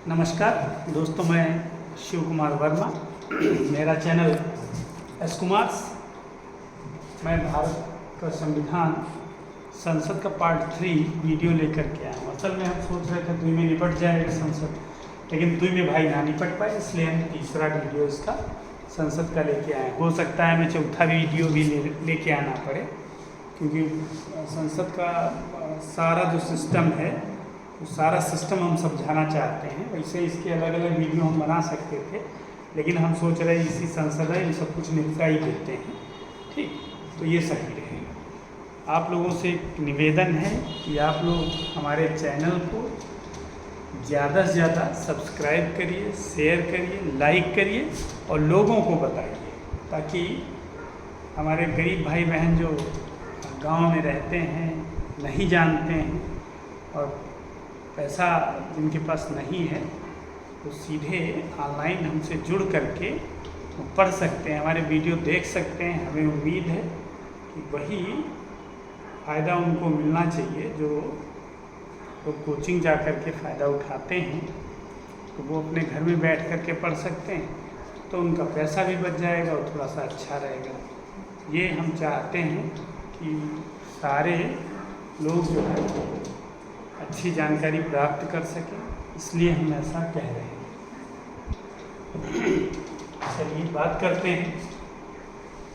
नमस्कार दोस्तों, मैं शिव कुमार वर्मा। मेरा चैनल एस कुमार्स। मैं भारत का संविधान संसद का पार्ट 3 वीडियो लेकर के आया हूँ। असल में हम सोच रहे थे 2 में निपट जाएगा संसद, लेकिन 2 में भाई ना निपट पाए, इसलिए हम तीसरा वीडियो इसका संसद का लेके आए। हो सकता है हमें चौथा वीडियो भी लेके आना पड़े, क्योंकि संसद का सारा जो सिस्टम है वो सारा सिस्टम हम समझाना चाहते हैं। वैसे इसके अलग अलग वीडियो हम बना सकते थे, लेकिन हम सोच रहे हैं इसी संसद है, ये सब कुछ निपटा ही देते हैं। ठीक, तो ये सही रहेगा। आप लोगों से एक निवेदन है कि आप लोग हमारे चैनल को ज़्यादा से ज़्यादा सब्सक्राइब करिए, शेयर करिए, लाइक करिए और लोगों को बताइए, ताकि हमारे गरीब भाई बहन जो गांव में रहते हैं, नहीं जानते हैं और पैसा जिनके पास नहीं है, तो सीधे ऑनलाइन हमसे जुड़ करके वो पढ़ सकते हैं, हमारे वीडियो देख सकते हैं। हमें उम्मीद है कि वही फ़ायदा उनको मिलना चाहिए जो लोग कोचिंग जा कर के फ़ायदा उठाते हैं, तो वो अपने घर में बैठ कर के पढ़ सकते हैं, तो उनका पैसा भी बच जाएगा और थोड़ा सा अच्छा रहेगा। ये हम चाहते हैं कि सारे लोग जो है अच्छी जानकारी प्राप्त कर सकें, इसलिए हम ऐसा कह रहे हैं। चलिए बात करते हैं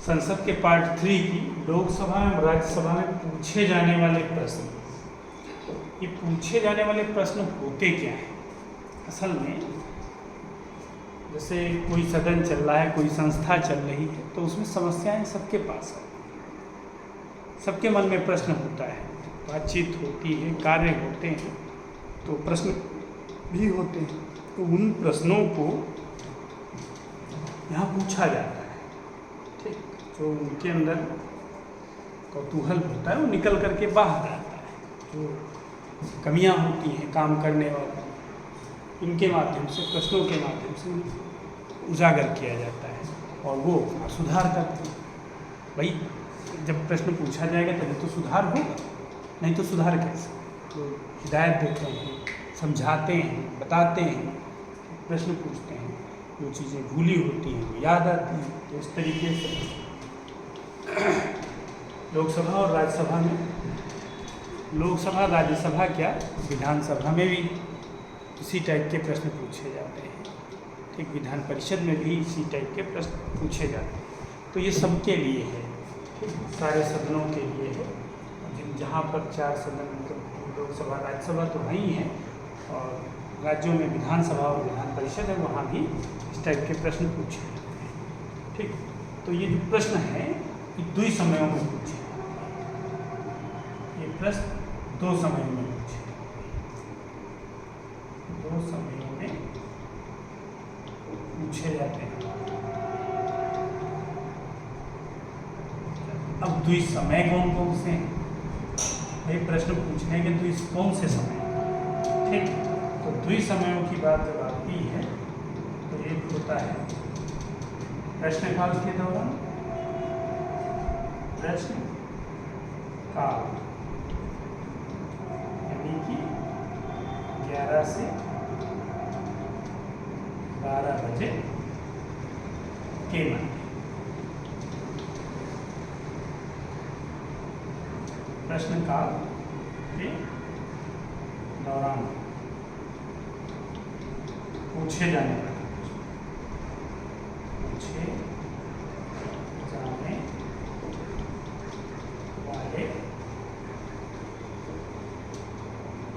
संसद के पार्ट 3 की। लोकसभा और राज्यसभा में पूछे जाने वाले प्रश्न। ये पूछे जाने वाले प्रश्न होते क्या हैं? असल में जैसे कोई सदन चल रहा है, कोई संस्था चल रही है, तो उसमें समस्याएं सबके पास है, सबके मन में प्रश्न होता है, बातचीत होती है, कार्य होते हैं, तो प्रश्न भी होते हैं। तो उन प्रश्नों को यहाँ पूछा जाता है। ठीक, जो उनके अंदर कौतूहल होता है वो निकल करके बाहर आता है। जो कमियाँ होती हैं काम करने वाले, इनके माध्यम से, प्रश्नों के माध्यम से उजागर किया जाता है और वो सुधार करते हैं। भाई जब प्रश्न पूछा जाएगा तभी तो सुधार होगा, नहीं तो सुधार कैसे? तो हिदायत देते हैं, समझाते हैं, बताते हैं, प्रश्न पूछते हैं, जो चीज़ें भूली होती हैं वो याद आती हैं। तो इस तरीके से लोकसभा और राज्यसभा में, लोकसभा राज्यसभा क्या, विधानसभा में भी इसी टाइप के प्रश्न पूछे जाते हैं। ठीक, विधान परिषद में भी इसी टाइप के प्रश्न पूछे जाते हैं। तो ये सबके लिए है, ठीक, सारे सदनों के लिए है। जहाँ पर 4 सदन, मतलब लोकसभा राज्यसभा तो नहीं है, और राज्यों में विधानसभा और विधान परिषद है, वहाँ भी इस टाइप के प्रश्न पूछे जाते हैं। ठीक, तो ये जो प्रश्न है ये 2 समयों में पूछे, ये प्रश्न 2 समयों में पूछे, 2 समयों में पूछे जाते हैं। अब 2 समय कौन कौन से हैं? एक प्रश्न पूछने के 2 कौन से समय? ठीक, तो 2 समयों की बात जब आती है तो एक होता है प्रश्नकाल के दौरान, प्रश्न काल, यानी कि 11 से 12 बजे के मध्य। प्रश्नकाल के दौरान पूछे जाने वाले, पूछे जाने वाले,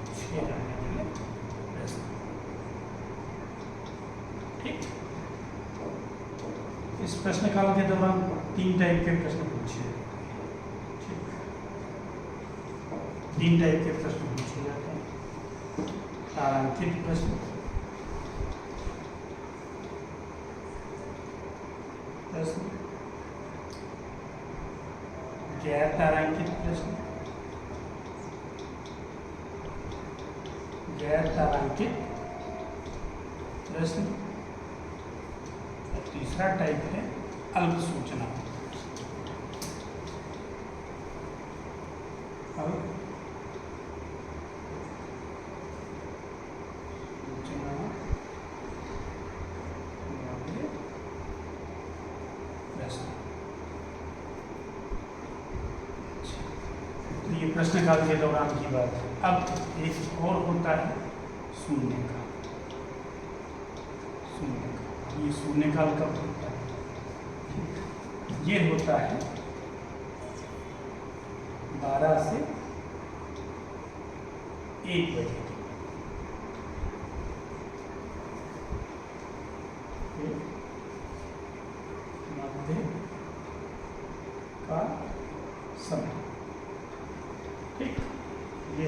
पूछे जाने वाले प्रश्न। ठीक, इस प्रश्नकाल के दौरान 3 टाइप के प्रश्न पूछे, 3 टाइप के प्रश्न पूछे जाते हैं। तारांकित प्रश्न, गैर तारांकित प्रश्न, गैर तारांकित प्रश्न, और तीसरा टाइप है अल्प सूचना। अल्प सूचना प्रश्नकाल के दौरान की बात है। अब एक और होता है शून्यकाल। ये शून्यकाल कब होता है? ये होता है 12 से 1 बजे मध्य का समय। ठीक, ये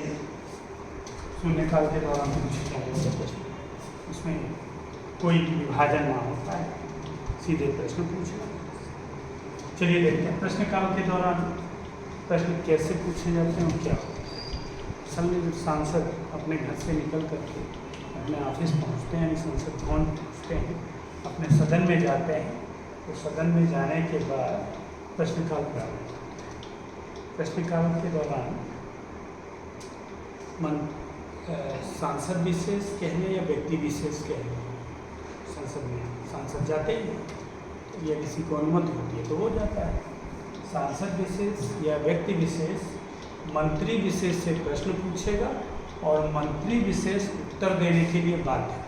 शून्यकाल के दौरान पूछे जाने वाले प्रश्न, उसमें कोई विभाजन ना होता है, सीधे प्रश्न पूछना। चलिए देखते हैं प्रश्नकाल के दौरान प्रश्न कैसे पूछे जाते हैं और क्या होता है। असल में जब सांसद अपने घर से निकल करके अपने ऑफिस पहुंचते हैं, संसद भवन पहुंचते हैं, अपने सदन में जाते हैं, तो सदन में जाने के बाद प्रश्नकाल प्रारंभ होता है। प्रश्नकाल के दौरान सांसद विशेष कह लें या व्यक्ति विशेष कह लें, संसद में सांसद जाते ही या किसी को अनुमति होती है तो वो जाता है। सांसद विशेष या व्यक्ति विशेष मंत्री विशेष से प्रश्न पूछेगा और मंत्री विशेष उत्तर देने के लिए बाध्य है।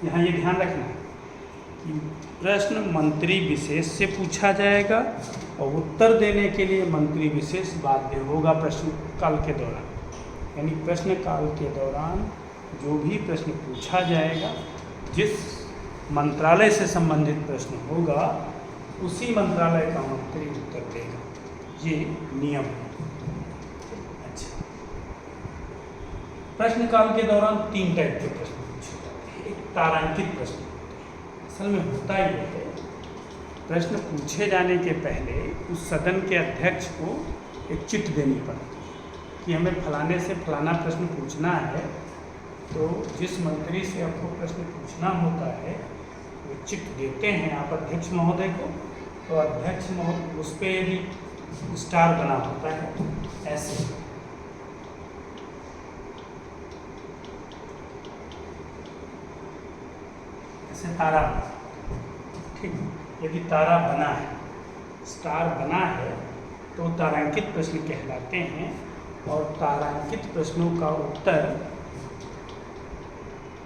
यहाँ ये ध्यान रखना है कि प्रश्न मंत्री विशेष से पूछा जाएगा और उत्तर देने के लिए मंत्री विशेष बाध्य होगा प्रश्नकाल के दौरान। यानी प्रश्नकाल के दौरान जो भी प्रश्न पूछा जाएगा, जिस मंत्रालय से संबंधित प्रश्न होगा, उसी मंत्रालय का मंत्री उत्तर देगा। ये नियम है। अच्छा, प्रश्नकाल के दौरान 3 टाइप के प्रश्न पूछे जाते हैं। एक तारांकित प्रश्न होते हैं। असल में होता ही है, प्रश्न पूछे जाने के पहले उस सदन के अध्यक्ष को एक चिट देनी पड़ती है कि हमें फलाने से फलाना प्रश्न पूछना है। तो जिस मंत्री से आपको प्रश्न पूछना होता है वो चिट देते हैं आप अध्यक्ष महोदय को, तो अध्यक्ष महोदय उस पर यदि स्टार बना होता है ऐसे, ऐसे तारा, ठीक, यदि तारा बना है, स्टार बना है, तो तारांकित प्रश्न कहलाते हैं। और तारांकित प्रश्नों का उत्तर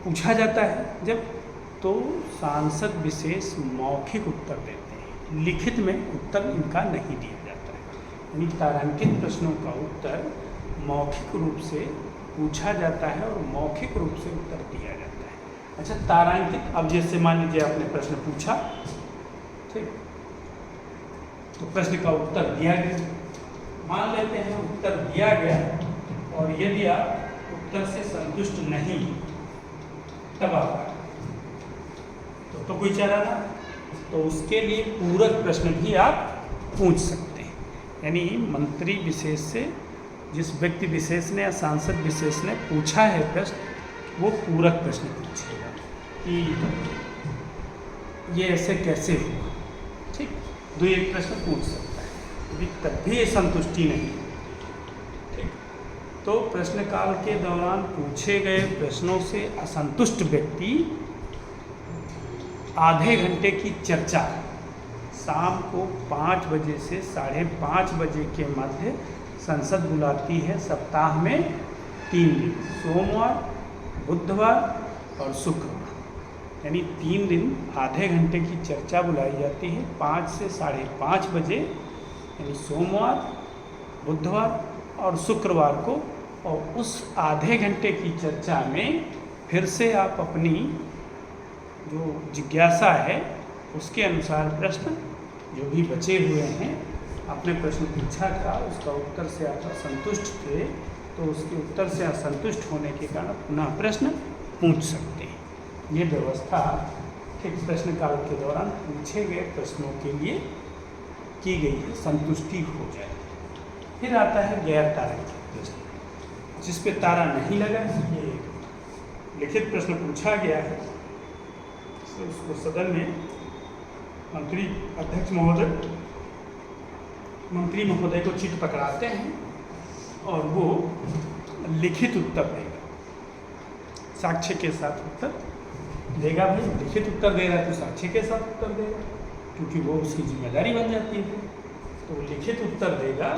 पूछा जाता है जब, तो सांसद विशेष मौखिक उत्तर देते हैं, लिखित में उत्तर इनका नहीं दिया जाता है। यानी तारांकित प्रश्नों का उत्तर मौखिक रूप से पूछा जाता है और मौखिक रूप से उत्तर दिया जाता है। अच्छा, तारांकित, अब जैसे मान लीजिए आपने प्रश्न पूछा, ठीक, तो प्रश्न का उत्तर दिया गया, मान लेते हैं उत्तर दिया गया, और यदि आप उत्तर से संतुष्ट नहीं तब आप तो कोई चारा ना, तो उसके लिए पूरक प्रश्न भी आप पूछ सकते हैं। यानी मंत्री विशेष से जिस व्यक्ति विशेष ने या सांसद विशेष ने पूछा है प्रश्न, वो पूरक प्रश्न पूछेगा कि ये ऐसे कैसे हुआ, ठीक, 2-1 प्रश्न पूछ सकता है। यदि तब भी ये संतुष्टि नहीं, ठीक, तो प्रश्नकाल के दौरान पूछे गए प्रश्नों से असंतुष्ट व्यक्ति आधे घंटे की चर्चा शाम को 5 बजे से 5:30 बजे के मध्य संसद बुलाती है। सप्ताह में 3 दिन, सोमवार, बुधवार और शुक्रवार, यानी 3 दिन आधे घंटे की चर्चा बुलाई जाती है 5 से 5:30 बजे, यानी सोमवार, बुधवार और शुक्रवार को। और उस आधे घंटे की चर्चा में फिर से आप अपनी जो जिज्ञासा है उसके अनुसार प्रश्न जो भी बचे हुए हैं, आपने प्रश्न पूछा था, उसका उत्तर से आप असंतुष्ट थे, तो उसके उत्तर से असंतुष्ट होने के कारण पुनः प्रश्न पूछ सकते हैं। ये व्यवस्था ठीक प्रश्नकाल के दौरान पूछे गए प्रश्नों के लिए की गई है, संतुष्टि हो जाए। फिर आता है गैर तारांकित प्रश्न, जिस पे तारा नहीं लगा, ये लिखित प्रश्न पूछा गया है, तो उसको सदन में मंत्री अध्यक्ष महोदय मंत्री महोदय को चिट पकड़ाते हैं और वो लिखित उत्तर देगा, साक्ष्य के साथ उत्तर देगा। भाई लिखित उत्तर दे रहा है तो साक्ष्य के साथ उत्तर देगा, क्योंकि वो उसकी जिम्मेदारी बन जाती है। तो लिखित उत्तर देगा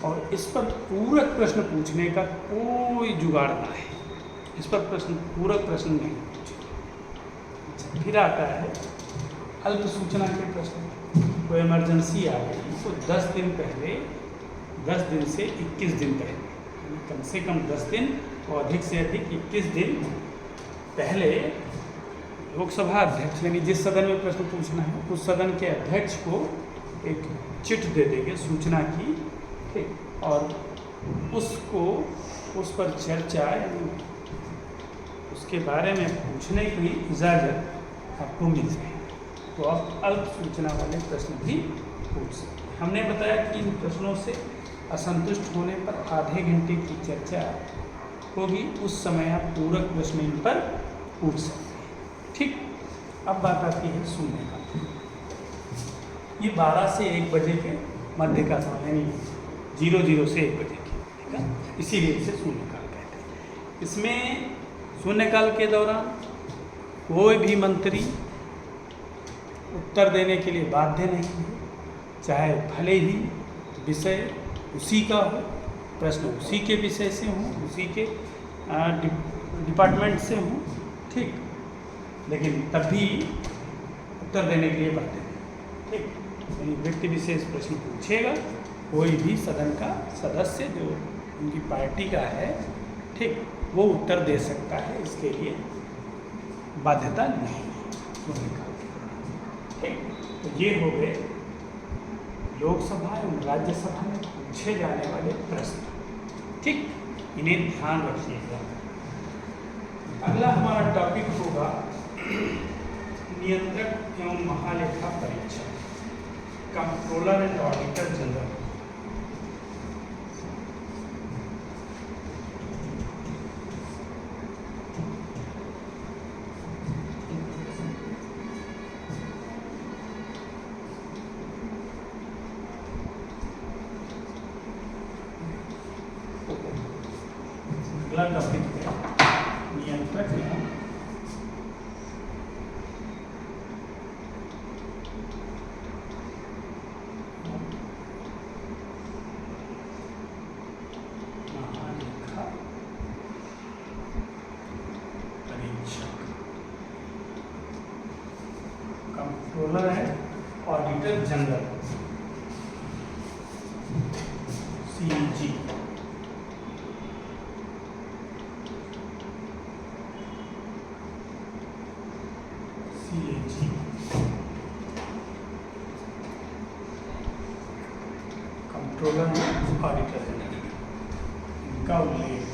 और इस पर पूरक प्रश्न पूछने का कोई जुगाड़ ना है, इस पर पूरक प्रश्न नहीं पूछे। फिर आता है अल्प सूचना के प्रश्न। कोई इमरजेंसी आ गई तो 10 दिन पहले, 10 दिन से 21 दिन पहले, कम से कम 10 दिन और अधिक से अधिक 21 दिन पहले लोकसभा अध्यक्ष, यानी जिस सदन में प्रश्न पूछना है उस सदन के अध्यक्ष को एक चिट दे देंगे सूचना की, ठीक, और उसको उस पर चर्चा यानी उसके बारे में पूछने की इजाज़त आपको मिल जाएगी। तो आप अल्प सूचना वाले प्रश्न भी पूछ सकते हैं। हमने बताया कि इन प्रश्नों से असंतुष्ट होने पर आधे घंटे की चर्चा होगी, उस समय आप पूरक प्रश्न इन पर पूछ सकते हैं, ठीक। अब बात आती है शून्यकाल। ये 12 से 1 बजे के मध्य का समय, यानी 00 से 1 बजे के, ठीक है, इसीलिए इसे शून्यकाल कहते हैं। इसमें शून्यकाल के दौरान कोई भी मंत्री उत्तर देने के लिए बाध्य नहीं है, चाहे भले ही विषय उसी का हो, प्रश्न उसी के विषय से हो, उसी के डिपार्टमेंट से हो, ठीक, लेकिन तब भी उत्तर देने के लिए बाध्य नहीं, ठीक। यानी व्यक्ति विशेष प्रश्न पूछेगा, कोई भी सदन का सदस्य जो उनकी पार्टी का है, ठीक, वो उत्तर दे सकता है, इसके लिए बाध्यता नहीं है। ठीक, तो ये हो गए लोकसभा एवं राज्यसभा में पूछे जाने वाले प्रश्न, ठीक, इन्हें ध्यान रखिएगा। अगला हमारा टॉपिक होगा नियंत्रक एवं महालेखा परीक्षक, कंट्रोलर एंड ऑडिटर जनरल। अगला टॉपिक है नियंत्रक एवं महालेखा परीक्षक, कंट्रोलर है auditor general, CAG। Controller auditor general, इनका उल्लेख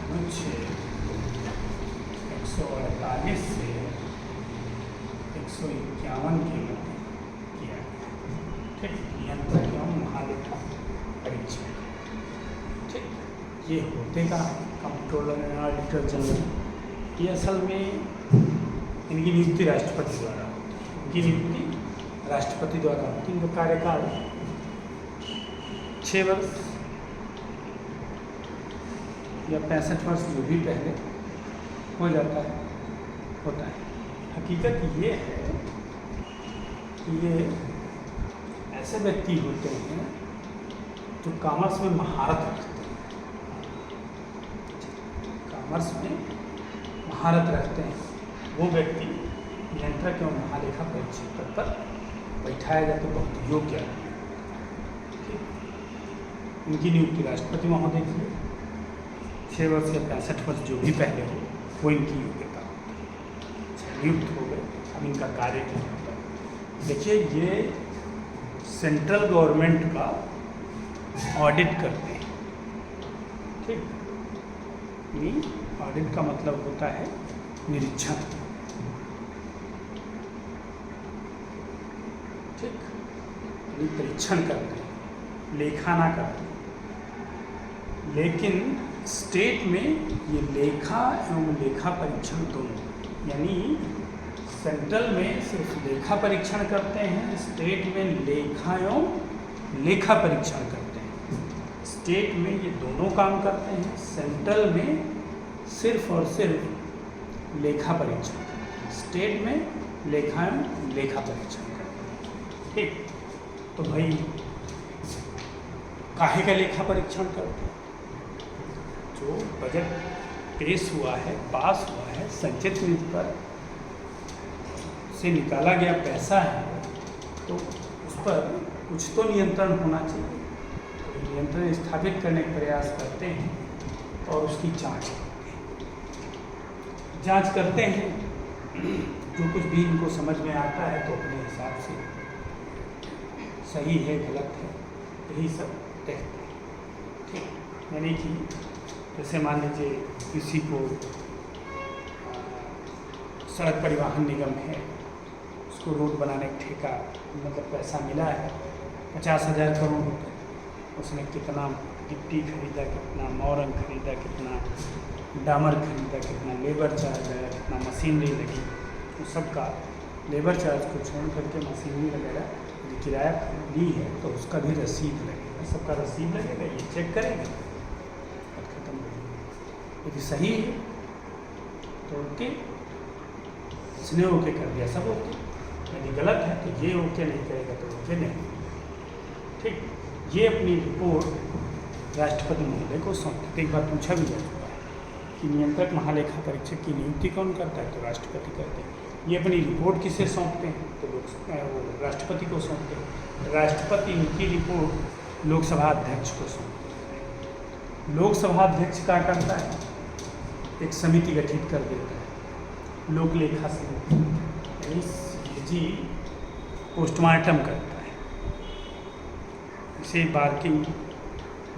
अनुच्छेद 148 से 151 के मध्य किया गया, ठीक। नियंत्रक एवं महालेखा परीक्षक, ठीक, ये होते का कंट्रोलर एंड ऑडिटर जनरल। ये असल में इनकी नियुक्ति राष्ट्रपति द्वारा होती है, इनकी नियुक्ति राष्ट्रपति द्वारा होती है। इनका कार्यकाल 6 वर्ष या 65 वर्ष जो भी पहले हो जाता है होता है। हकीकत ये है कि ये ऐसे व्यक्ति होते हैं जो कॉमर्स में महारत रखते हैं, कॉमर्स में महारत रखते हैं, वो व्यक्ति नियंत्रक एवं महालेखा परीक्षक पद पर बैठाया जाता है, बहुत योग्य है। इनकी नियुक्ति राष्ट्रपति महोदय की 6 वर्ष या 65 वर्ष जो भी पहले हो वो इनकी योग्यता होती है। नियुक्त हो गए, अब इनका कार्य क्या होता है। देखिए, ये सेंट्रल गवर्नमेंट का ऑडिट करते हैं, ठीक। ऑडिट का मतलब होता है निरीक्षण, ठीक, यानी परीक्षण करते हैं, लेखा ना करते हैं। लेकिन स्टेट में ये लेखा एवं लेखा परीक्षण दोनों, यानी सेंट्रल में सिर्फ लेखा परीक्षण करते हैं, स्टेट में लेखा एवं लेखा परीक्षण करते हैं। स्टेट में ये दोनों काम करते हैं, सेंट्रल में सिर्फ और सिर्फ लेखा परीक्षण, स्टेट में लेखा एवं लेखा परीक्षण करते हैं, ठीक। तो भाई काहे का लेखा परीक्षण करते हैं? जो बजट पेश हुआ है, पास हुआ है, संचित निधि पर से निकाला गया पैसा है, तो उस पर कुछ तो नियंत्रण होना चाहिए। तो नियंत्रण स्थापित करने का प्रयास करते हैं और उसकी जांच करते हैं। जो कुछ भी इनको समझ में आता है तो अपने हिसाब से सही है, गलत है, यही सब देखते हैं। ठीक, यानी कि जैसे मान लीजिए किसी को सड़क परिवहन निगम है, उसको रोड बनाने का ठेका मतलब पैसा मिला है 50,000 करोड़ रुपये। उसने कितना गिट्टी खरीदा, कितना मोरंग खरीदा, कितना डामर खरीदा, कितना लेबर चार्ज आया, कितना मशीनरी लगी, तो सबका लेबर चार्ज को छोड़ करके मशीनरी वगैरह यदि किराया ली है तो उसका भी रसीद लगेगा, सबका रसीद लगेगा, ये चेक करेंगे और ख़त्म हो जाएगा। यदि सही है तो ओके, इसने ओके कर दिया, सब ओके। यदि गलत है तो ये ओके नहीं करेगा तो ओके नहीं। ठीक, ये अपनी रिपोर्ट राष्ट्रपति महोदय को सौंपते। एक बार पूछा भी जा चुका है कि नियंत्रक महालेखा परीक्षक की नियुक्ति कौन करता है, तो राष्ट्रपति करते हैं। ये अपनी रिपोर्ट किसे सौंपते हैं, तो लोग राष्ट्रपति को सौंपते हैं। राष्ट्रपति इनकी रिपोर्ट लोकसभा अध्यक्ष को सौंपते हैं। लोकसभा अध्यक्ष क्या करता है, एक समिति गठित कर देता है, लोक लेखा समिति, जी पोस्टमार्टम करता है। इसे बार्किंग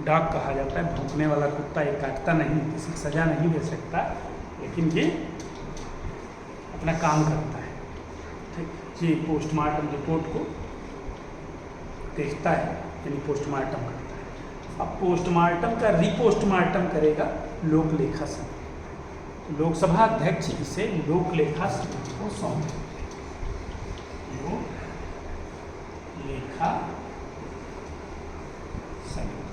डॉग कहा जाता है, भौंकने वाला कुत्ता। ये काटता नहीं, किसी की सज़ा नहीं दे सकता, लेकिन ये अपना काम करता है। ठीक, ये पोस्टमार्टम रिपोर्ट को देखता है, यानी पोस्टमार्टम करता है। अब पोस्टमार्टम का रिपोस्टमार्टम करेगा लोक लेखा समिति। लोकसभा अध्यक्ष इसे लोक लेखा समिति को सौंपे। लेखा समिति,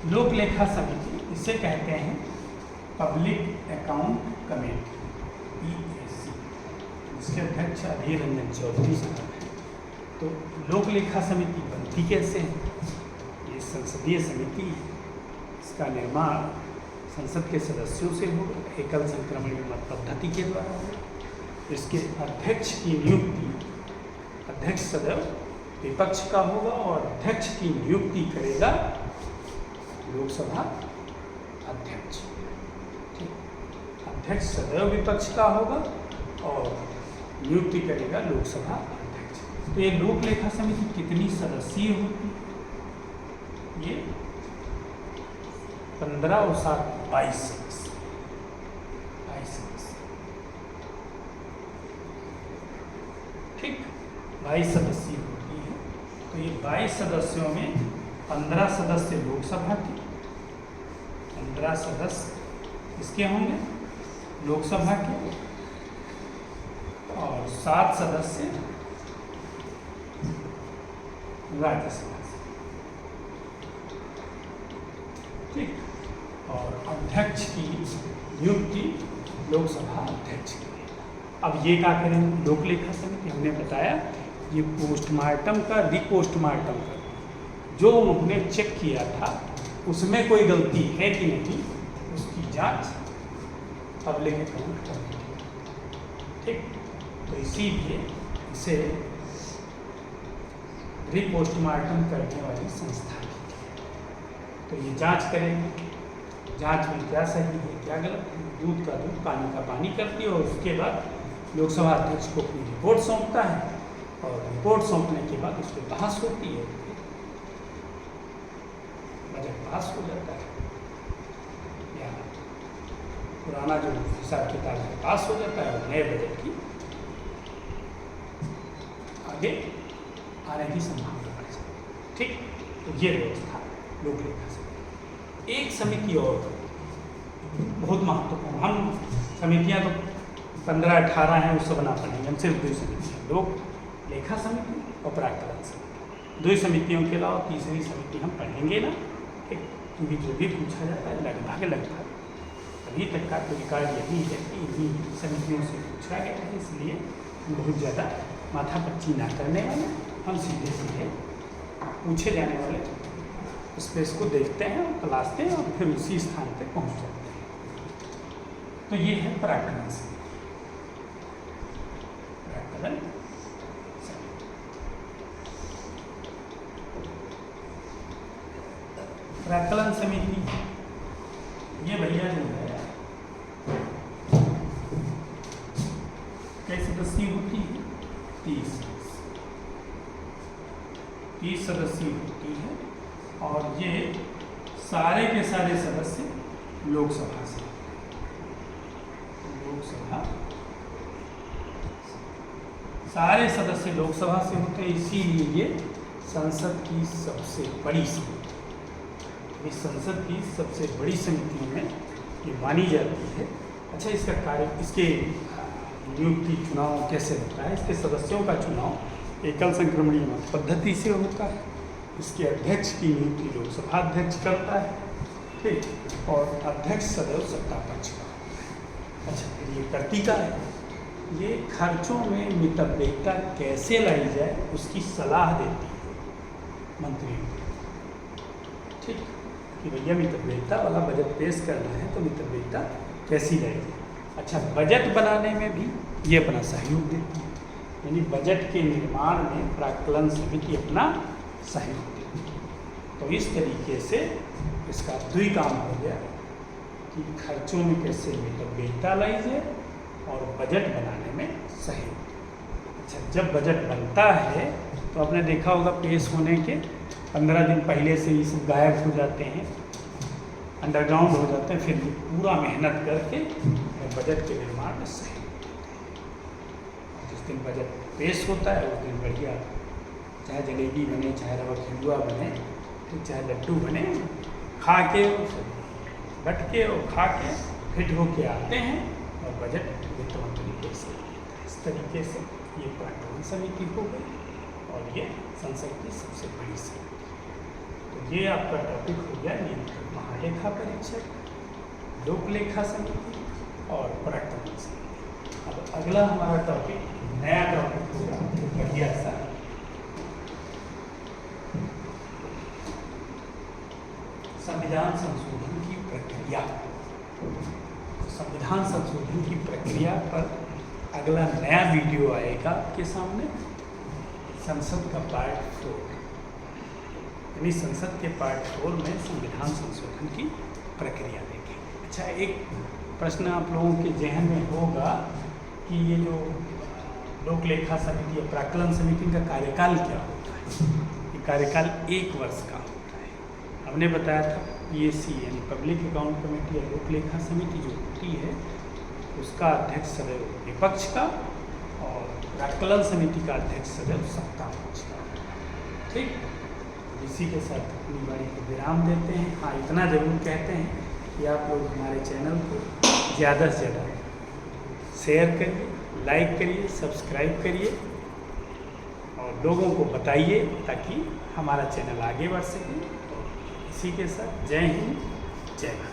लोक लेखा समिति इसे कहते हैं पब्लिक अकाउंट कमेटी, PAC। इसके अध्यक्ष अधीर रंजन चौधरी साहब हैं। तो लोक लेखा समिति बनती कैसे है? ये संसदीय समिति है। इसका निर्माण संसद के सदस्यों से होगा, एकल संक्रमण मत पद्धति के द्वारा होगा। इसके अध्यक्ष की नियुक्ति, अध्यक्ष सदैव विपक्ष का होगा और अध्यक्ष की नियुक्ति करेगा लोकसभा अध्यक्ष। ठीक, अध्यक्ष सदैव विपक्ष का होगा और नियुक्ति करेगा लोकसभा अध्यक्ष। तो ये लोक लेखा समिति कितनी सदस्यीय होती है? ये 15 और 7 22 सदस्य। ठीक, 22 सदस्यीय होती है। तो ये 22 सदस्यों में 15 सदस्य लोकसभा के, 15 सदस्य इसके होंगे लोकसभा के, और 7 सदस्य राज्यसभा से। ठीक, और अध्यक्ष की नियुक्ति लोकसभा अध्यक्ष की। अब ये क्या करेंगे लोक लेखा समिति? हमने बताया ये पोस्टमार्टम का रिपोस्टमार्टम कर, जो उन्होंने चेक किया था उसमें कोई गलती है कि नहीं, उसकी जांच पब्लिक अकाउंट कमेटी। ठीक, तो इसीलिए इसे रिपोस्टमार्टम करने वाली संस्था है। तो ये जांच करेंगे, जांच में क्या सही है क्या गलत है, दूध का दूध पानी का पानी करती है, और उसके बाद लोकसभा अध्यक्ष को अपनी रिपोर्ट सौंपता है, और रिपोर्ट सौंपने के बाद उस पर बहस होती है, बजट पास हो जाता है, या पुराना जो हिसाब किताब है पास हो जाता है, और नए बजट की आगे आने की संभावना बढ़ जाती है। ठीक, तो ये व्यवस्था लोक लेखा समिति। एक समिति और बहुत महत्वपूर्ण, हम समितियां तो 15-18 हैं, उससे बना पड़ेंगे, हम सिर्फ 2 समितियाँ, लोक लेखा समिति और प्राक्कलन समिति। 2 समितियों के अलावा तीसरी समिति हम पढ़ेंगे ना। ठीक, क्योंकि जो भी पूछा जाता है लगभग अभी तक का तो रिकॉर्ड यही है कि इन्हीं समितियों से पूछा गया है, इसलिए बहुत ज़्यादा माथापच्ची ना करने वाले हम सीधे सीधे पूछे जाने वाले स्पेस को देखते हैं और तलाशते हैं और फिर उसी स्थान पे पहुंच जाते हैं। तो ये है प्राक्कलन समिति। प्राक्कलन समिति, प्राक्कलन समिति ये भैया जो है कई सदस्यीय होती है? 30 सदस्यीय होती है और ये सारे के सारे सदस्य लोकसभा से, लोकसभा सारे सदस्य लोकसभा से होते हैं, इसीलिए ये संसद की सबसे बड़ी समिति, इस संसद की सबसे बड़ी समिति में ये मानी जाती है। अच्छा, इसका कार्य, इसके नियुक्ति चुनाव कैसे होता है? इसके सदस्यों का चुनाव एकल संक्रमणीय मत पद्धति से होता है। इसके अध्यक्ष की नियुक्ति लोकसभा अध्यक्ष करता है, ठीक, और अध्यक्ष सदैव सत्ता पक्ष का होता है। अच्छा, फिर ये करती का है, ये खर्चों में मितव्ययिता कैसे लाई जाए उसकी सलाह देती है मंत्री को, ठीक, कि भैया मितव्ययिता वाला बजट पेश करना है तो मितव्ययिता कैसी लाई जाए। अच्छा, बजट बनाने में भी ये अपना सहयोग देती है, यानी बजट के निर्माण में प्राक्कलन समिति अपना सहयोग देती है। तो इस तरीके से इसका दुई काम हो गया कि खर्चों में कैसे मितव्ययिता लाई जाए और बजट बनाने में सहयोग। अच्छा, जब बजट बनता है तो आपने देखा होगा पेश होने के 15 दिन पहले से ही सब गायब हो जाते हैं, अंडरग्राउंड हो जाते हैं, फिर पूरा मेहनत करके बजट के निर्माण में सहयोग देते हैं। जिस दिन बजट पेश होता है उस दिन बढ़िया, चाहे जलेबी बने, चाहे रवा खिलुआ बने, तो चाहे लड्डू बने, खा के बट के और खा के फिट होके आते हैं और बजट वित्त मंत्री पेश करते हैं। इस तरीके से ये प्राक्कलन समिति हो गई और ये संसद की सबसे बड़ी समिति। तो ये आपका टॉपिक हो गया नियंत्रक महालेखा परीक्षक, लोक लेखा समिति और प्राक्कलन समिति। अब अगला हमारा टॉपिक, नया टॉपिक होगा बढ़िया सा, संविधान संशोधन की प्रक्रिया। संविधान संशोधन की प्रक्रिया पर अगला नया वीडियो आएगा आपके सामने, संसद का पार्ट 4, यानी संसद के पार्ट 4 में संविधान संशोधन की प्रक्रिया देखेंगे। अच्छा, एक प्रश्न आप लोगों के जहन में होगा कि ये जो लोक लेखा समिति या प्राक्कलन समिति का कार्यकाल क्या होता है? ये कार्यकाल 1 वर्ष का होता है। हमने बताया था PAC यानी पब्लिक अकाउंट कमेटी या लोक लेखा समिति जो होती है उसका अध्यक्ष सदैव विपक्ष का और प्राक्कलन समिति का अध्यक्ष सदैव सत्ता पक्ष का, ठीक। इसी के साथ अपनी बारी को विराम देते हैं। हाँ, इतना ज़रूर कहते हैं कि आप लोग हमारे चैनल को ज़्यादा से ज़्यादा शेयर करिए, लाइक करिए, सब्सक्राइब करिए और लोगों को बताइए ताकि हमारा चैनल आगे बढ़ सके। इसी के साथ जय हिंद, जय भारत।